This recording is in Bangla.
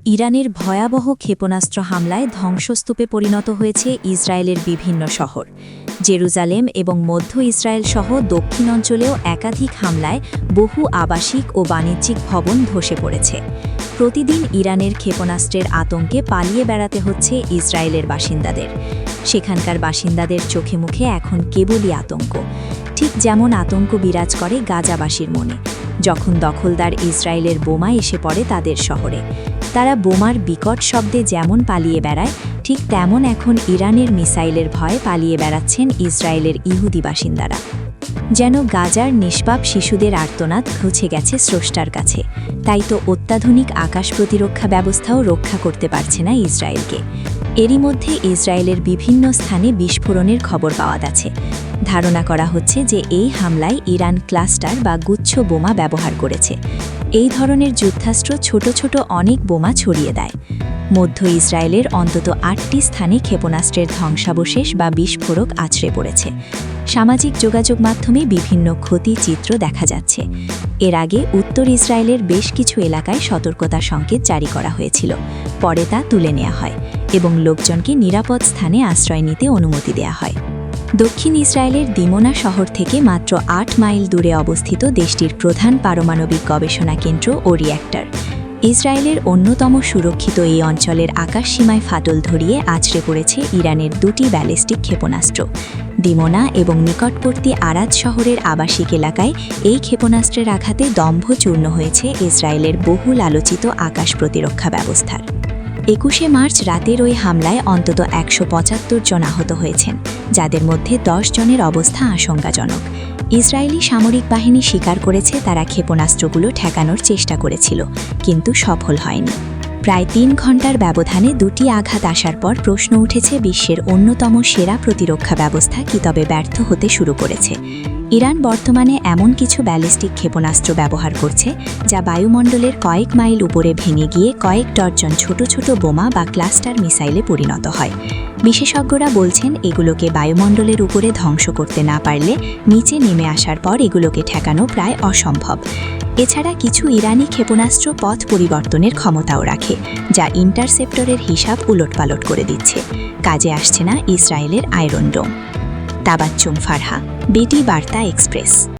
ইরানের ভয়াবহ ক্ষেপণাস্ত্র হামলায় ধ্বংসস্তূপে পরিণত হয়েছে ইসরায়েলের বিভিন্ন শহর। জেরুজালেম এবং মধ্য ইসরায়েল সহ দক্ষিণ অঞ্চলেও একাধিক হামলায় বহু আবাসিক ও বাণিজ্যিক ভবন ধসে পড়েছে। প্রতিদিন ইরানের ক্ষেপণাস্ত্রের আতঙ্কে পালিয়ে বেড়াতে হচ্ছে ইসরায়েলের বাসিন্দাদের। সেখানকার বাসিন্দাদের চোখে মুখে এখন কেবলই আতঙ্ক, ঠিক যেমন আতঙ্ক বিরাজ করে গাজাবাসীর মনে যখন দখলদার ইসরায়েলের বোমা এসে পড়ে তাদের শহরে। তারা বোমার বিকট শব্দে যেমন পালিয়ে বেড়ায়, ঠিক তেমন এখন ইরানের মিসাইলের ভয়ে পালিয়ে বেড়াচ্ছেন ইসরায়েলের ইহুদি বাসিন্দারা। যেন গাজার নিষ্পাপ শিশুদের আর্তনাদ ঘুচে গেছে স্রষ্টার কাছে। তাই তো অত্যাধুনিক আকাশ প্রতিরক্ষা ব্যবস্থাও রক্ষা করতে পারছে না ইসরায়েলকে। এরই মধ্যে ইসরায়েলের বিভিন্ন স্থানে বিস্ফোরণের খবর পাওয়া গেছে। ধারণা করা হচ্ছে যে এই হামলায় ইরান ক্লাস্টার বা গুচ্ছ বোমা ব্যবহার করেছে। এই ধরনের যুদ্ধাস্ত্র ছোট ছোট অনেক বোমা ছড়িয়ে দেয়। মধ্য ইসরায়েলের অন্তত ৮টি স্থানে ক্ষেপণাস্ত্রের ধ্বংসাবশেষ বা বিস্ফোরক আছড়ে পড়েছে। সামাজিক যোগাযোগ মাধ্যমে বিভিন্ন ক্ষতি চিত্র দেখা যাচ্ছে। এর আগে উত্তর ইসরায়েলের বেশ কিছু এলাকায় সতর্কতা সংকেত জারি করা হয়েছিল, পরে তা তুলে নেওয়া হয় এবং লোকজনকে নিরাপদ স্থানে আশ্রয় নিতে অনুমতি দেওয়া হয়। দক্ষিণ ইসরায়েলের দিমোনা শহর থেকে মাত্র ৮ মাইল দূরে অবস্থিত দেশটির প্রধান পারমাণবিক গবেষণা কেন্দ্র ও রিয়্যাক্টর। ইসরায়েলের অন্যতম সুরক্ষিত এই অঞ্চলের আকাশসীমায় ফাটল ধরিয়ে আছড়ে পড়েছে ইরানের 2টি ব্যালিস্টিক ক্ষেপণাস্ত্র। দিমোনা এবং নিকটবর্তী আরাদ শহরের আবাসিক এলাকায় এই ক্ষেপণাস্ত্রের আঘাতে দম্ভচূর্ণ হয়েছে ইসরায়েলের বহুল আলোচিত আকাশ প্রতিরক্ষা ব্যবস্থার। 21শে মার্চ রাতের ওই হামলায় অন্তত 175 জন আহত হয়েছেন, যাদের মধ্যে 10 জনের অবস্থা আশঙ্কাজনক। ইসরায়েলি সামরিক বাহিনী স্বীকার করেছে তারা ক্ষেপণাস্ত্রগুলো ঠেকানোর চেষ্টা করেছিল, কিন্তু সফল হয়নি। প্রায় 3 ঘণ্টার ব্যবধানে 2টি আঘাত আসার পর প্রশ্ন উঠেছে, বিশ্বের অন্যতম সেরা প্রতিরক্ষা ব্যবস্থা কি তবে ব্যর্থ হতে শুরু করেছে? ইরান বর্তমানে এমন কিছু ব্যালিস্টিক ক্ষেপণাস্ত্র ব্যবহার করছে যা বায়ুমণ্ডলের কয়েক মাইল উপরে ভেঙে গিয়ে কয়েক ডজন ছোট ছোট বোমা বা ক্লাস্টার মিসাইলে পরিণত হয়। বিশেষজ্ঞরা বলছেন এগুলোকে বায়ুমণ্ডলের উপরে ধ্বংস করতে না পারলে নিচে নেমে আসার পর এগুলোকে ঠেকানো প্রায় অসম্ভব। এছাড়া কিছু ইরানি ক্ষেপণাস্ত্র পথ পরিবর্তনের ক্ষমতাও রাখে, যা ইন্টারসেপ্টরের হিসাব উলটপালট করে দিচ্ছে। কাজে আসছে না ইসরায়েলের আয়রন ডোম। তাবাচ্চুম ফারহা, বিটি বার্তা এক্সপ্রেস।